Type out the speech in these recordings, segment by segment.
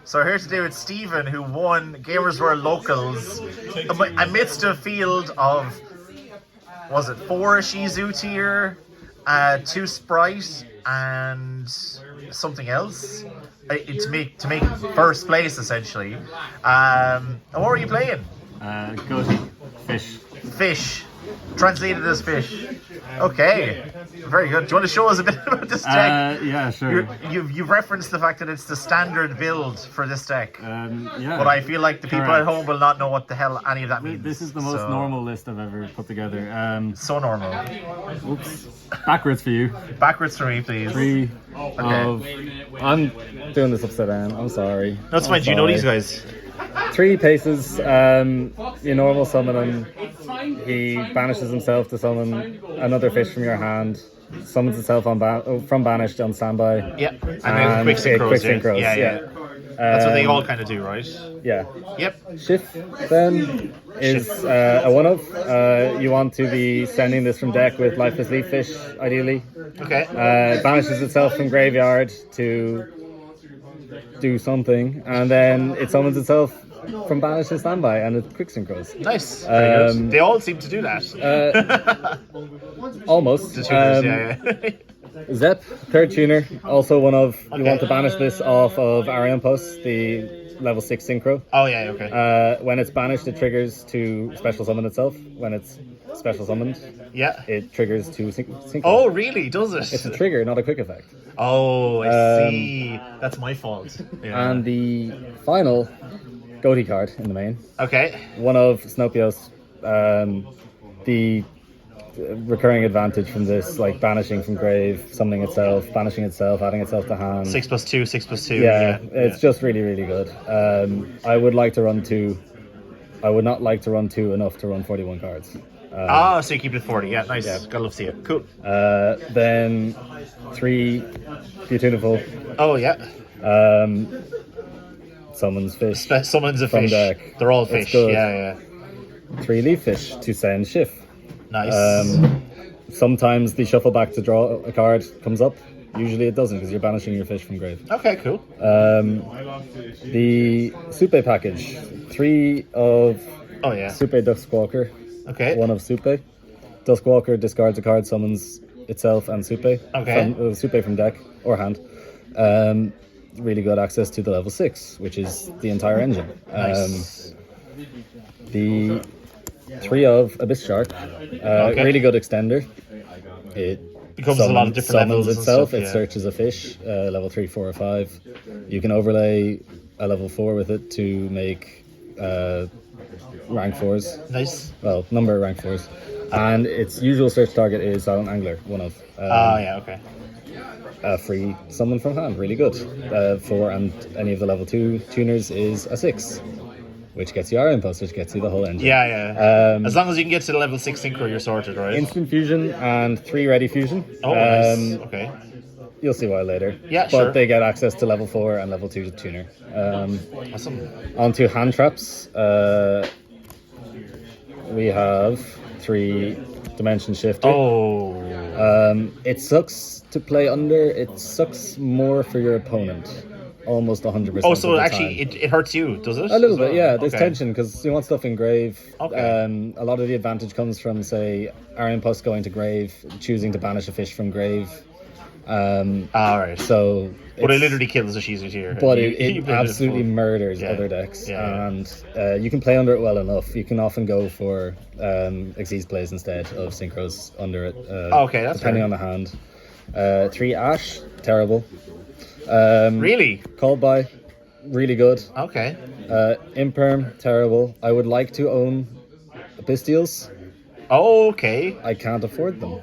So we're here today with Stephen, who won Gamers World Locals amidst a field of, was it 4 Ishizu Tear, 2 Spright, and something else to make first place essentially. And what were you playing? Ghoti, fish. Fish, translated as fish. Okay, very good. Do you want to show us a bit about this deck? Yeah, sure. You've referenced the fact that it's the standard build for this deck. Yeah. But I feel like the people at home will not know what the hell any of that means. This is the most normal list I've ever put together. So normal. Oops. Backwards for you. Backwards for me, please. 3 of... I'm doing this upside down. I'm sorry. That's fine. Do you know these guys? 3 paces. You normal summon him. He banishes himself to summon another fish from your hand. Summons itself on from banished on standby. Yeah, and then quick synchros. Yeah. That's what they all kind of do, right? Yeah. Yep. Shift then is a one-of. You want to be sending this from deck with Lifeless Leaf Fish, ideally. Okay. It banishes itself from graveyard to do something, and then it summons itself from banish and standby, and it quick synchros. Nice. Very good. They all seem to do that. Almost. The tuners, yeah. Zep, third tuner, also one of. You want to banish this off of Arian Post, the level 6 synchro. Oh yeah, okay. When it's banished, it triggers to special summon itself. When it's special summoned, it triggers to synchro. Oh really? Does it? It's a trigger, not a quick effect. Oh, I see. That's my fault. Yeah. And the final Ghoti card in the main. Okay. One of Snopios. The recurring advantage from this, like banishing from grave, summoning itself, banishing itself, adding itself to hand. 6+2, 6+2. Yeah, it's just really, really good. I would like to run 2. I would not like to run 2 enough to run 41 cards. So you keep it 40. Yeah, nice. Yeah. Gotta love to see it. Cool. Then 3 Beautiful. Oh yeah. Summons fish. Summons a from fish. Deck. They're all fish. Yeah. 3 Leaf Fish to send Shift. Nice. Sometimes the shuffle back to draw a card comes up. Usually it doesn't because you're banishing your fish from grave. Okay, cool. The Supe package. 3 of Supe Duskwalker. Okay. 1 of Supe. Duskwalker discards a card, summons itself and Supe. Okay. Supe from deck or hand. Really good access to the level 6, which is the entire engine. Nice. The 3 of Abyss Shark. Really good extender. It becomes a lot of different levels itself. And stuff, It searches a fish, level 3, 4, or 5. You can overlay a level 4 with it to make rank 4s. Nice. Well, number of rank 4s. And its usual search target is Silent Angler, 1 of. Okay. Free summon from hand, really good. 4 and any of the level 2 tuners is a 6, which gets you Iron Pulse, which gets you the whole engine. Yeah. As long as you can get to the level 6 synchro, you're sorted, right? Instant fusion and 3 ready fusion. Oh, nice. Okay. You'll see why later. Yeah, but they get access to level 4 and level 2 tuner. Awesome. Onto hand traps. We have 3 dimension shifter. It sucks to play under. It sucks more for your opponent. Almost 100%. Oh, so actually it hurts you, does it? A little bit, yeah. There's tension because you want stuff in grave. Okay. A lot of the advantage comes from, say, Arian Post going to grave, choosing to banish a fish from grave. Alright. So but it literally kills the Ishizu Tear. But it absolutely murders other decks. Yeah. And you can play under it well enough. You can often go for Xyz plays instead of synchros under it. That's depending fair. on the hand. 3 Ash, terrible. Really? Called by, really good. Okay. Imperm, terrible. I would like to own Pistials. Okay. I can't afford them.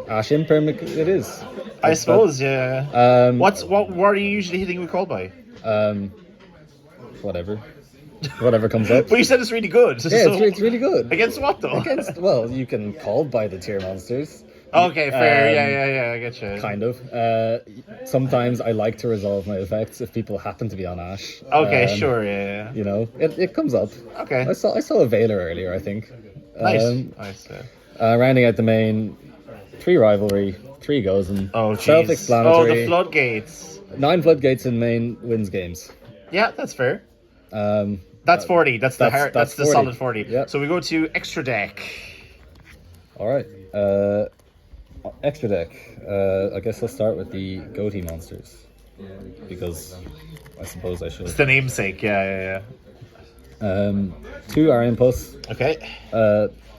Ash Imperm, it is. I suppose, yeah. What are you usually hitting with call by? Whatever comes up. But you said it's really good. Yeah, it's really good. Against what though? Well, you can call by the tier monsters. Okay, fair. Yeah, I get you. Kind of. Sometimes I like to resolve my effects if people happen to be on Ash. Okay, sure, yeah. You know, it comes up. Okay. I saw a Veiler earlier, I think. Nice. Rounding out the main, 3 Rivalry, 3 Gozen. Oh, jeez. Self-explanatory. Oh, the floodgates. 9 floodgates in main wins games. Yeah, that's fair. Um, That's 40. That's the that's the 40. solid 40. Yep. So we go to extra deck. all right. Extra deck. I guess I'll start with the Ghoti monsters because I suppose I should. It's the namesake. Yeah. 2 are inputs. Okay.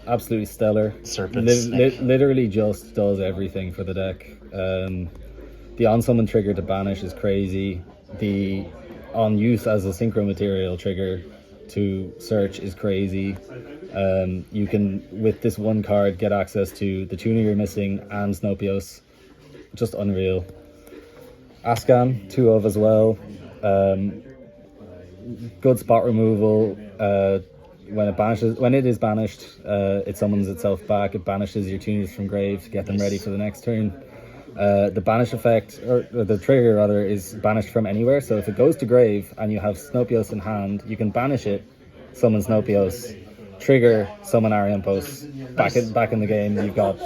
Absolutely stellar. Serpent snake. Literally just does everything for the deck. The on summon trigger to banish is crazy. The on use as a synchro material trigger to search is crazy. You can, with this one card, get access to the tuner you're missing and Snopios. Just unreal. Ascan, 2 of as well. Good spot removal. When it is banished, it summons itself back. It banishes your tuners from grave to get them ready for the next turn. The banish effect, or the trigger rather, is banished from anywhere. So if it goes to grave and you have Snopios in hand, you can banish it, summon Snopios, trigger, summon Arian Posts. Back in the game, you've got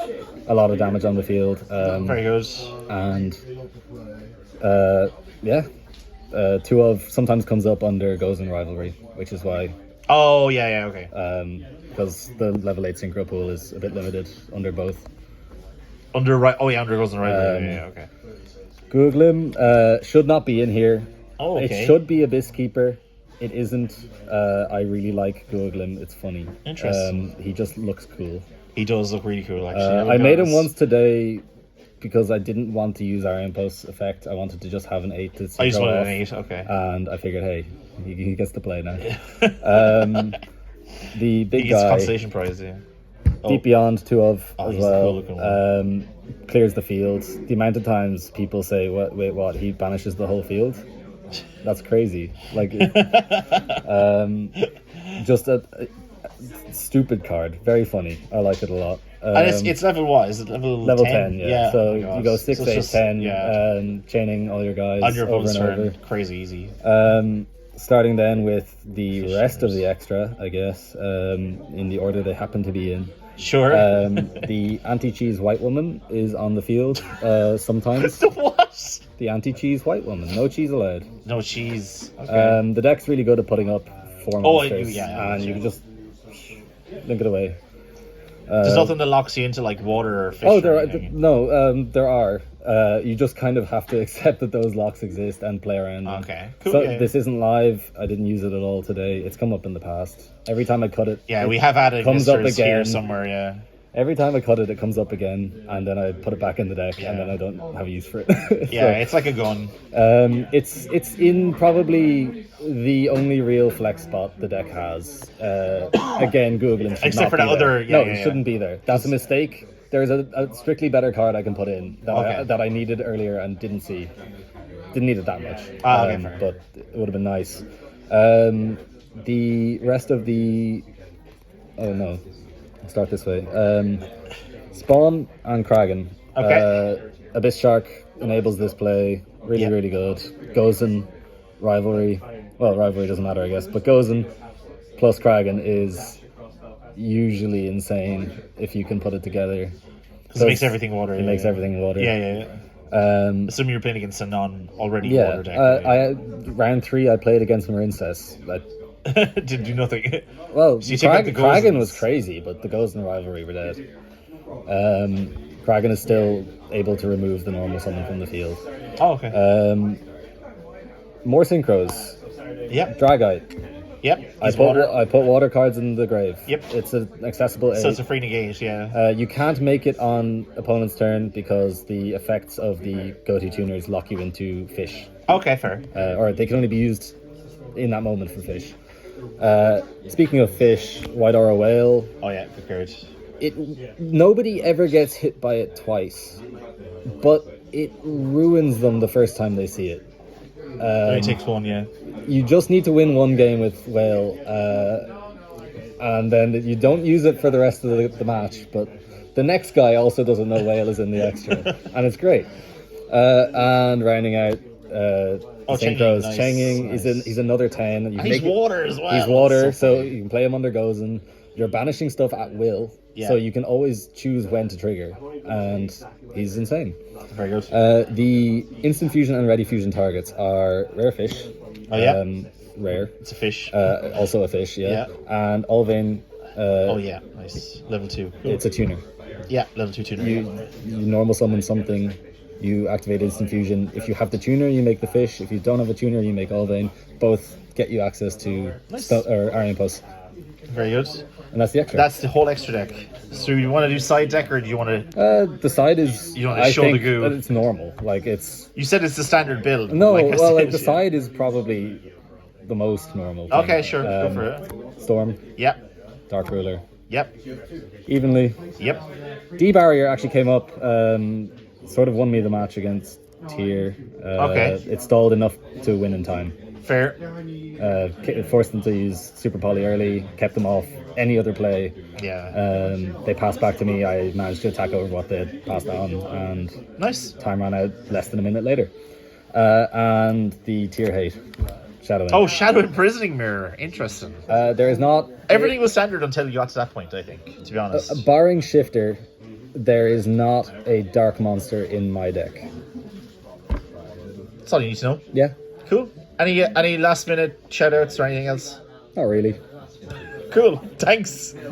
a lot of damage on the field. Very good. And 2 of sometimes comes up under Goes in Rivalry, which is why. Oh yeah, okay. Because the level 8 synchro pool is a bit limited under both. Under goes in right. Yeah, okay. Googlim should not be in here. Oh, okay. It should be Abyss Keeper. It isn't. I really like Googlim. It's funny. Interesting. He just looks cool. He does look really cool, actually. I made him once today because I didn't want to use our impulse effect. I wanted to just have an 8 to synchro I just wanted off, an 8, okay. And I figured, hey, he gets to play now. The big He gets guy, consolation prize, yeah. Deep Beyond, 2 of as he's well. the cool looking one. Clears the field. The amount of times people say, "Wait, what? He banishes the whole field." That's crazy. Like, just a stupid card. Very funny. I like it a lot. And it's level what? Is it level 10? Yeah. So oh you go 6, so 8, 10, yeah. Chaining all your guys On your over opponent's and turn. over. Crazy easy. Starting then with the rest of the extra, I guess, in the order they happen to be in. Sure. The anti-cheese white woman is on the field sometimes. What? The anti-cheese white woman. No cheese allowed. No cheese. Okay. The deck's really good at putting up 4 monsters. Yeah, and you can just link it away. There's nothing that locks you into like water or fish. Oh, or anything. there are. You just kind of have to accept that those locks exist and play around them. Okay, cool. So yeah. this isn't live. I didn't use it at all today. It's come up in the past. Every time I cut it, Yeah, we have added comes up misters here again. somewhere, yeah. Every time I cut it, it comes up again, and then I put it back in the deck, and then I don't have use for it. Yeah, it's like a gun. It's in probably the only real flex spot the deck has. Again, Googling should Except not for be that there. other- No, yeah, it shouldn't be there. That's a mistake. There's a strictly better card I can put in that I needed earlier and didn't see. Didn't need it that much. Okay, fair. But it would have been nice. The rest of the... Oh no. I'll start this way. Spawn and Kraken. Okay. Abyss Shark enables this play. Really, Yeah. really good. Gozen, Rivalry. Well, Rivalry doesn't matter, I guess. But Gozen plus Kraken is usually insane if you can put it together. Because it makes everything water. It makes everything water. Yeah. Assuming you're playing against a non-already water deck. Round 3 I played against Marincess. Didn't do nothing. Well, So you take out the Kraken Gozens. was crazy, but the Gozen Rivalry were dead. Kraken is still able to remove the normal summon from the field. Oh, okay. More synchros. Yep. Dragite. Yep. I He's put water. I put water cards in the grave. Yep. It's an accessible 8. So it's a free negate, yeah. You can't make it on opponent's turn because the effects of the Ghoti tuners lock you into fish. Okay, fair. Or they can only be used in that moment for fish. Speaking of fish, White Aura Whale. Oh yeah, prepared. Nobody ever gets hit by it twice, but it ruins them the first time they see it. Only takes one, yeah. You just need to win one game with Whale, and then you don't use it for the rest of the match, but the next guy also doesn't know Whale is in the extra, and it's great. And rounding out synchros, nice, Changing, nice. he's another 10. You And he's water as well. He's water, so you can play him under Gozen. You're banishing stuff at will, so you can always choose when to trigger, and he's insane. Very good. The instant fusion and ready fusion targets are rare fish. Oh, yeah. Rare. It's a fish. Also a fish, yeah. And Olvain. Oh yeah, nice. Level 2. It's a tuner. Yeah, level 2 tuner. You normal summon something, you activate instant fusion. If you have the tuner, you make the fish. If you don't have a tuner, you make Olvain. Both get you access to Arian Pulse. Very good. And that's the extra. That's the whole extra deck. So you want to do side deck, or do you want to? The side is. You don't want to show the goo. That it's normal. Like it's. You said it's the standard build. No, like well, like the side is probably the most normal. Thing. Okay, sure. Go for it. Storm. Yep. Dark Ruler. Yep. Evenly. Yep. D-Barrier actually came up. Sort of won me the match against Tear. Okay. It stalled enough to win in time. Fair. Forced them to use Super Poly early, kept them off any other play. Yeah. They passed back to me. I managed to attack over what they had passed on, and nice. Time ran out less than a minute later. And the Tear hate. Shadow. Oh, Shadow Imprisoning Mirror. Interesting. There is not... Everything was standard until you got to that point, I think, to be honest. Barring Shifter, there is not a dark monster in my deck. That's all you need to know. Yeah. Cool. Any last minute shout outs or anything else? Not really. Cool. Thanks.